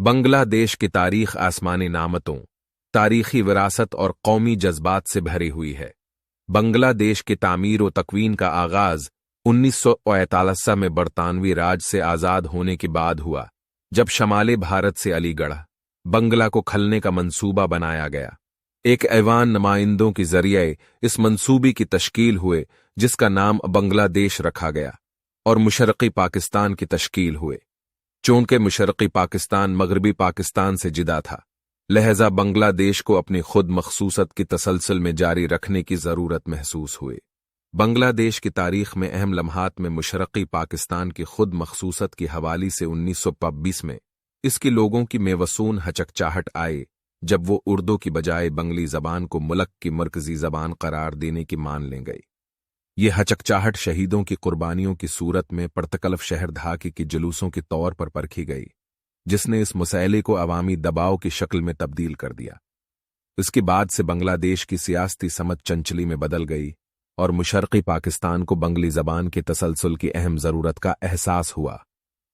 बांग्लादेश की तारीख आसमानी नामतों, तारीखी विरासत और कौमी जज्बात से भरी हुई है। बांग्लादेश की तामीर व तकवीन का आगाज 1943 में बरतानवी राज से आज़ाद होने के बाद हुआ, जब शमाली भारत से अलीगढ़ बंगला को खलने का मंसूबा बनाया गया। एक ऐवान नुमाइंदों के जरिए इस मंसूबे की तश्कील हुए, जिसका नाम बांग्लादेश रखा गया, और मुशरक़ी पाकिस्तान की तश्कील हुए। चूंकि मुशरक़ी पाकिस्तान मगरबी पाकिस्तान से जुदा था, लिहाजा बांग्लादेश को अपनी खुद मखसूसत की तसलसल में जारी रखने की ज़रूरत महसूस हुई। बांग्लादेश की तारीख में अहम लम्हात में मुशरक़ी पाकिस्तान की खुद मखसूसत की हवाली से 1922 में इसके लोगों की मेवसून हचकचाहट आए, जब वो उर्दू की बजाय बंगली जबान को मुल्क की मरकजी जबान करार देने की मान ले गई। ये हचकचाहट शहीदों की कुर्बानियों की सूरत में परतकल्फ शहर ढाके के जुलूसों के तौर पर परखी गई, जिसने इस मसले को अवामी दबाव की शक्ल में तब्दील कर दिया। इसके बाद से बांग्लादेश की सियासती समझ चंचली में बदल गई और मुशरक़ी पाकिस्तान को बंगली जबान के तसलसल की अहम ज़रूरत का एहसास हुआ।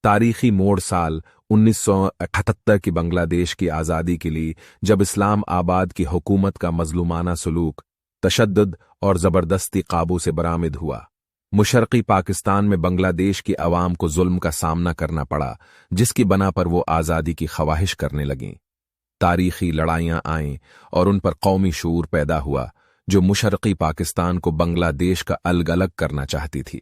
तारीखी मोड़ साल 1978 की बांग्लादेश की आज़ादी के लिए, जब इस्लाम आबाद की हुकूमत का मजलूमाना सलूक, तशद्दुद और ज़बरदस्ती काबू से बरामद हुआ। मुशरक़ी पाकिस्तान में बांग्लादेश की अवाम को जुल्म का सामना करना पड़ा, जिसकी बना पर वो आज़ादी की ख्वाहिश करने लगीं। तारीखी लड़ाइयाँ आईं और उन पर कौमी शूर पैदा हुआ, जो मुशरक़ी पाकिस्तान को बांग्लादेश का अलग अलग करना चाहती थी।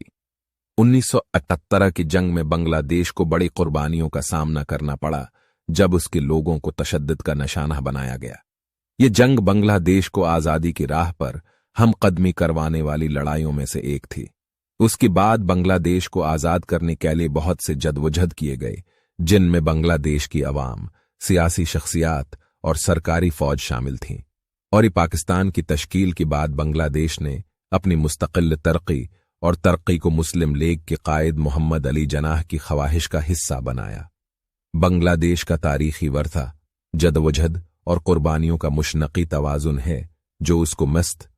1978 की जंग में बांग्लादेश को बड़ी कुर्बानियों का सामना करना पड़ा, जब उसके लोगों को तशद्दुद का निशाना बनाया गया। ये जंग बांग्लादेश को आज़ादी की राह पर हम कदमी करवाने वाली लड़ाइयों में से एक थी। उसके बाद बांग्लादेश को आज़ाद करने के लिए बहुत से जद्वजहद किए गए, जिनमें बांग्लादेश की अवाम, सियासी शख्सियात और सरकारी फौज शामिल थीं। और ये पाकिस्तान की तश्कील के बाद बांग्लादेश ने अपनी मुस्तकिल तरक्की और तरक्की को मुस्लिम लीग के कायद मोहम्मद अली जनाह की ख्वाहिश का हिस्सा बनाया। बांग्लादेश का तारीखी वर्था जद्वजहद और कुर्बानियों का मुशनक़ी तवाज़ुन है, जो उसको मस्त